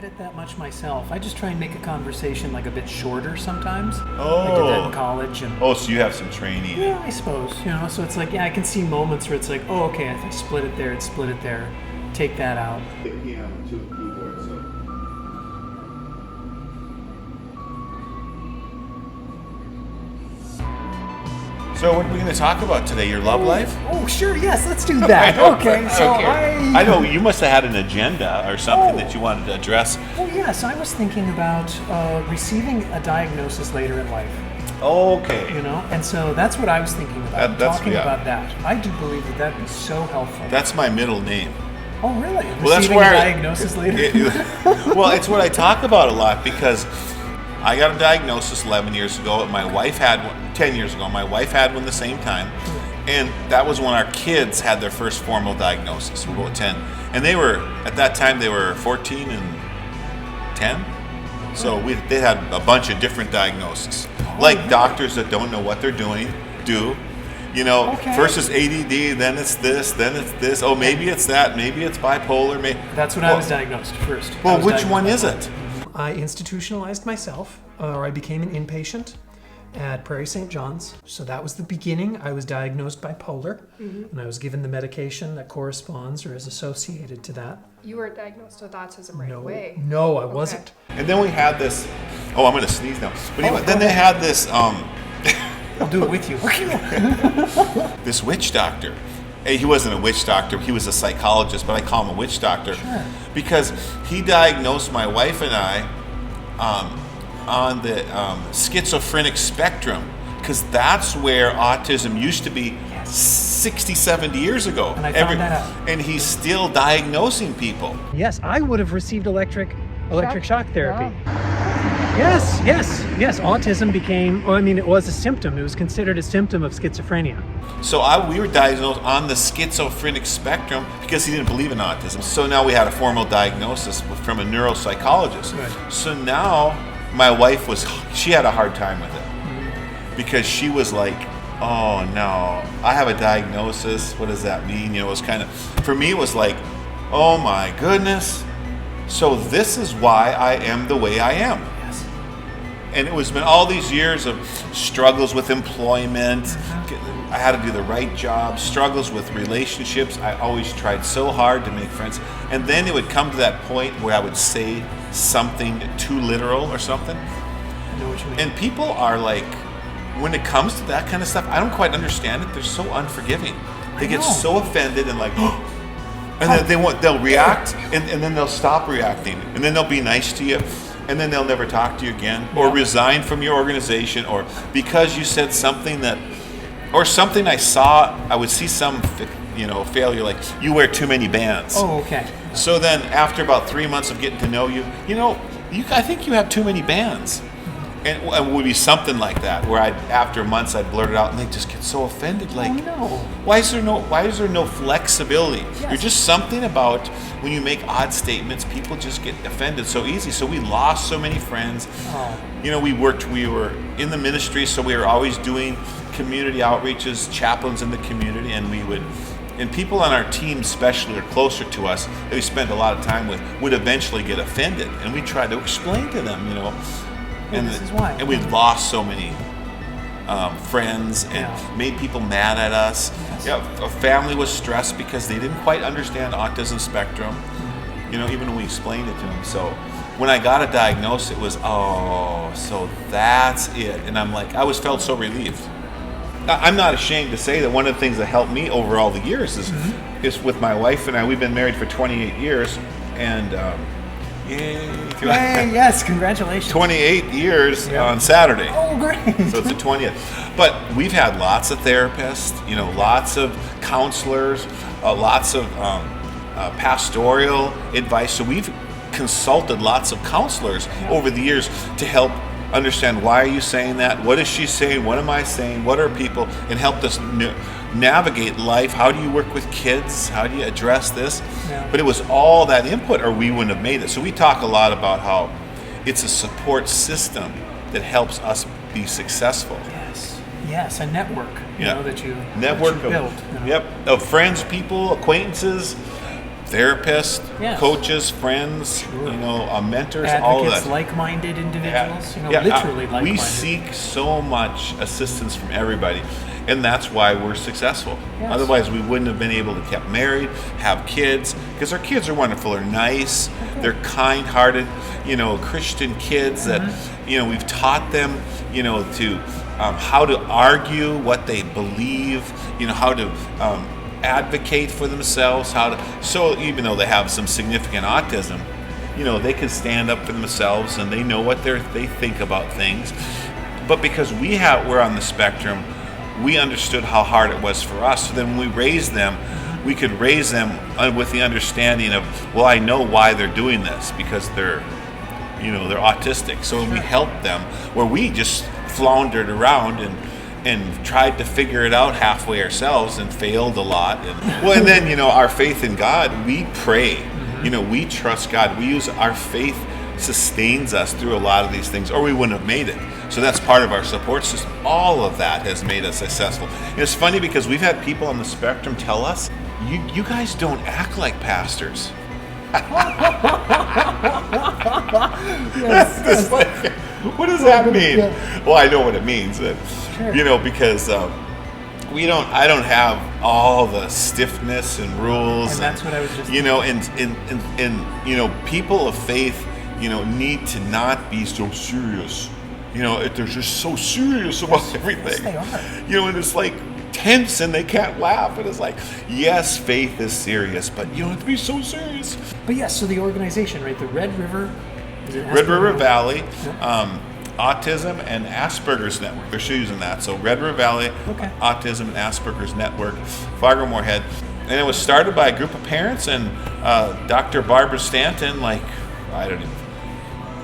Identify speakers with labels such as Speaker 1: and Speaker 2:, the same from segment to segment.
Speaker 1: edit that much myself. I just try and make a conversation like a bit shorter sometimes.
Speaker 2: Oh.
Speaker 1: I did that in college. And
Speaker 2: Oh, so you have some training.
Speaker 1: yeah, I suppose. So it's like, I can see moments where it's like, oh, okay, I split it there, take that out.
Speaker 2: The piano, two keyboards, so. So what are we going to talk about today? Your love life?
Speaker 1: Oh, sure, yes, let's do that. Okay, so
Speaker 2: I know you must have had an agenda or something that you wanted to address.
Speaker 1: Well, yes, I was thinking about receiving a diagnosis later in life.
Speaker 2: Okay.
Speaker 1: And so that's what I was thinking about, talking
Speaker 2: yeah.
Speaker 1: about that. I do believe that that'd be so helpful.
Speaker 2: That's my middle name.
Speaker 1: Oh, really?
Speaker 2: Well, that's
Speaker 1: Receiving
Speaker 2: where
Speaker 1: a diagnosis later?
Speaker 2: Well, it's what I talk about a lot because I got a diagnosis 11 years ago. My wife had one 10 years ago. My wife had one the same time. And that was when our kids had their first formal diagnosis. We were both 10. And at that time, they were 14 and 10. So they had a bunch of different diagnoses. Like doctors that don't know what they're doing do. First it's ADD, then it's this. Oh, maybe it's that. Maybe it's bipolar.
Speaker 1: That's when I was diagnosed first.
Speaker 2: Well, which one is it?
Speaker 1: I institutionalized myself, or I became an inpatient at Prairie St. John's. So that was the beginning. I was diagnosed bipolar, and I was given the medication that corresponds or is associated to that.
Speaker 3: You weren't diagnosed with autism right away.
Speaker 1: No, I wasn't.
Speaker 2: And then we had this. Oh, I'm going to sneeze now. But anyway, then they had this.
Speaker 1: I'll do it with you.
Speaker 2: This witch doctor. He wasn't a witch doctor. He was a psychologist, but I call him a witch doctor because he diagnosed my wife and I on the schizophrenic spectrum, because that's where autism used to be 60, 70 years ago.
Speaker 1: And I found that out.
Speaker 2: And he's still diagnosing people.
Speaker 1: Yes, I would have received electric shock therapy. Yes. Autism became, it was a symptom. It was considered a symptom of schizophrenia.
Speaker 2: So we were diagnosed on the schizophrenic spectrum because he didn't believe in autism. So now we had a formal diagnosis from a neuropsychologist.
Speaker 1: Right.
Speaker 2: So now my wife she had a hard time with it because she was like, oh no, I have a diagnosis. What does that mean? It was kind of, for me, it was like, oh my goodness. So this is why I am the way I am. And it was been all these years of struggles with employment. I had to do the right job, struggles with relationships. I always tried so hard to make friends. And then it would come to that point where I would say something too literal or something.
Speaker 1: I know what you mean.
Speaker 2: And people are like, when it comes to that kind of stuff, I don't quite understand it. They're so unforgiving. They get so offended and like, and then they'll react and then they'll stop reacting. And then they'll be nice to you. And then they'll never talk to you again, or resign from your organization, or because you said something or something I would see some, failure, like you wear too many bands.
Speaker 1: Oh, okay.
Speaker 2: So then after about 3 months of getting to know you, I think you have too many bands. And it would be something like that, where after months I'd blurt it out, and they just get so offended. Like, why is there no flexibility?
Speaker 1: Yes.
Speaker 2: There's just something about when you make odd statements, people just get offended so easy. So we lost so many friends. We were in the ministry, so we were always doing community outreaches, chaplains in the community, and people on our team, especially, or closer to us, that we spent a lot of time with, would eventually get offended, and we tried to explain to them,
Speaker 1: And this is why.
Speaker 2: And we lost so many friends and made people mad at us.
Speaker 1: Yes.
Speaker 2: Our family was stressed because they didn't quite understand autism spectrum, even when we explained it to them. So when I got a diagnosis, it was, so that's it. And I'm like, felt so relieved. I'm not ashamed to say that one of the things that helped me over all the years is with my wife and I. We've been married for 28 years, and
Speaker 1: Yay, yes, congratulations.
Speaker 2: 28 years on Saturday.
Speaker 1: Oh, great.
Speaker 2: So it's the 20th. But we've had lots of therapists, lots of counselors, lots of pastoral advice. So we've consulted lots of counselors over the years to help understand, why are you saying that? What is she saying? What am I saying? What are people? And helped us navigate life. How do you work with kids? How do you address this? But it was all that input, or we wouldn't have made it. So we talk a lot about how it's a support system that helps us be successful.
Speaker 1: Yes, a network, that you build.
Speaker 2: Of friends, people, acquaintances, therapists,
Speaker 1: Yes.
Speaker 2: coaches, friends,
Speaker 1: Sure.
Speaker 2: mentors, all of
Speaker 1: Advocates,
Speaker 2: that.
Speaker 1: like-minded individuals,
Speaker 2: Yeah,
Speaker 1: literally like-minded.
Speaker 2: we seek so much assistance from everybody, and that's why we're successful.
Speaker 1: Yes.
Speaker 2: Otherwise, we wouldn't have been able to get married, have kids, because our kids are wonderful. They're nice, they're kind-hearted, Christian kids that, we've taught them, to how to argue what they believe, how to advocate for themselves, so even though they have some significant autism, they can stand up for themselves and they know what they think about things. But because we're on the spectrum, we understood how hard it was for us. So then when we raised them, we could raise them with the understanding of, well, I know why they're doing this, because they're autistic. So we helped them, where we just floundered around and tried to figure it out halfway ourselves and failed a lot. And then, our faith in God, we pray. We trust God. We use our faith sustains us through a lot of these things, or we wouldn't have made it. So that's part of our support system. All of that has made us successful. And it's funny because we've had people on the spectrum tell us, you guys don't act like pastors. It's like, what does that mean? Well, I know what it means, but, because I don't have all the stiffness and rules.
Speaker 1: And that's what I was just
Speaker 2: and people of faith, need to not be so serious. They're just so serious about everything.
Speaker 1: Yes, they are.
Speaker 2: And it's like tense and they can't laugh. And it's like, yes, faith is serious, but you don't have to be so serious.
Speaker 1: But yes, so the organization, right? The Red River
Speaker 2: Valley, Autism and Asperger's Network. They're still using that. So Red River Valley, Autism and Asperger's Network, Fargo-Moorhead. And it was started by a group of parents and Dr. Barbara Stanton,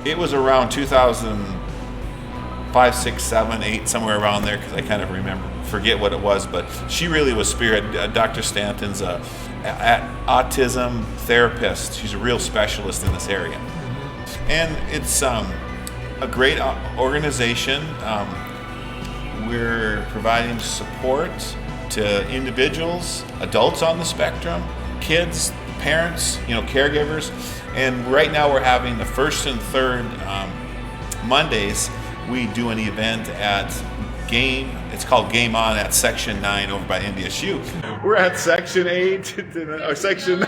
Speaker 2: it was around 2005, 6, 7, 8, somewhere around there, because I kind of forget what it was, but she really was spirit. Dr. Stanton's an autism therapist. She's a real specialist in this area. And it's a great organization. We're providing support to individuals, adults on the spectrum, kids, parents, caregivers. And right now we're having the first and third Mondays. We do an event at it's called Game On at Section 9 over by NDSU. We're at Section 8, or Section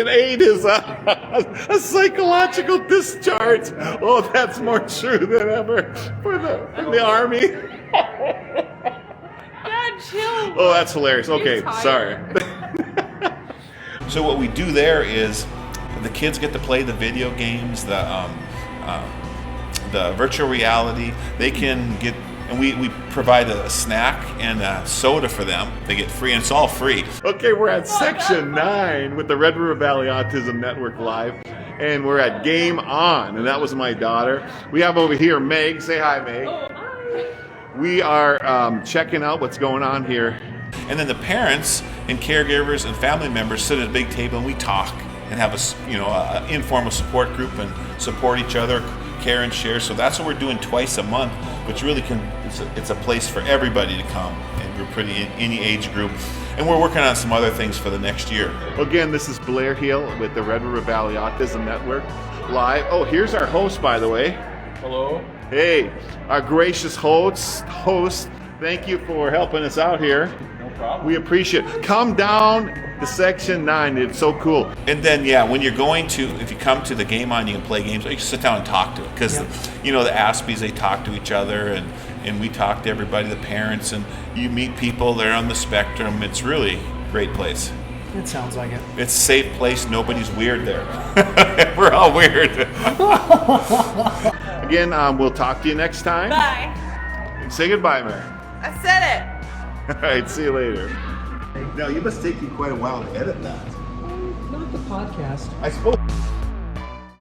Speaker 2: 8 is a psychological discharge. Oh, that's more true than ever for the Army.
Speaker 3: God, chill.
Speaker 2: Oh, that's hilarious. Okay, sorry. So what we do there is the kids get to play the video games, the virtual reality. They can get, and we provide a snack and a soda for them. They get free, and it's all free. Okay, we're at Section 9 with the Red River Valley Autism Network Live, and we're at Game On, and that was my daughter. We have over here Meg. Say hi, Meg. We are checking out what's going on here. And then the parents and caregivers and family members sit at a big table and we talk and have a informal support group and support each other, care and share. So that's what we're doing twice a month, which really it's a place for everybody to come, and we're pretty in any age group. And we're working on some other things for the next year. Again, this is Blair Hill with the Red River Valley Autism Network live. Oh, here's our host, by the way.
Speaker 4: Hello.
Speaker 2: Hey, our gracious host. Thank you for helping us out here.
Speaker 4: No problem.
Speaker 2: We appreciate it. Come down to Section 9. It's so cool. And then, when you're if you come to the Game On, you can play games. Or you can sit down and talk to it. Because, the Aspies, they talk to each other. And we talk to everybody, the parents. And you meet people that are on the spectrum. It's really a great place.
Speaker 1: It sounds like it.
Speaker 2: It's a safe place. Nobody's weird there. We're all weird. Again, we'll talk to you next time.
Speaker 3: Bye.
Speaker 2: Say goodbye, Mary.
Speaker 3: I said it.
Speaker 2: All right, see you later. Now, you must take you quite a while to edit that.
Speaker 1: Not the podcast.
Speaker 2: I suppose.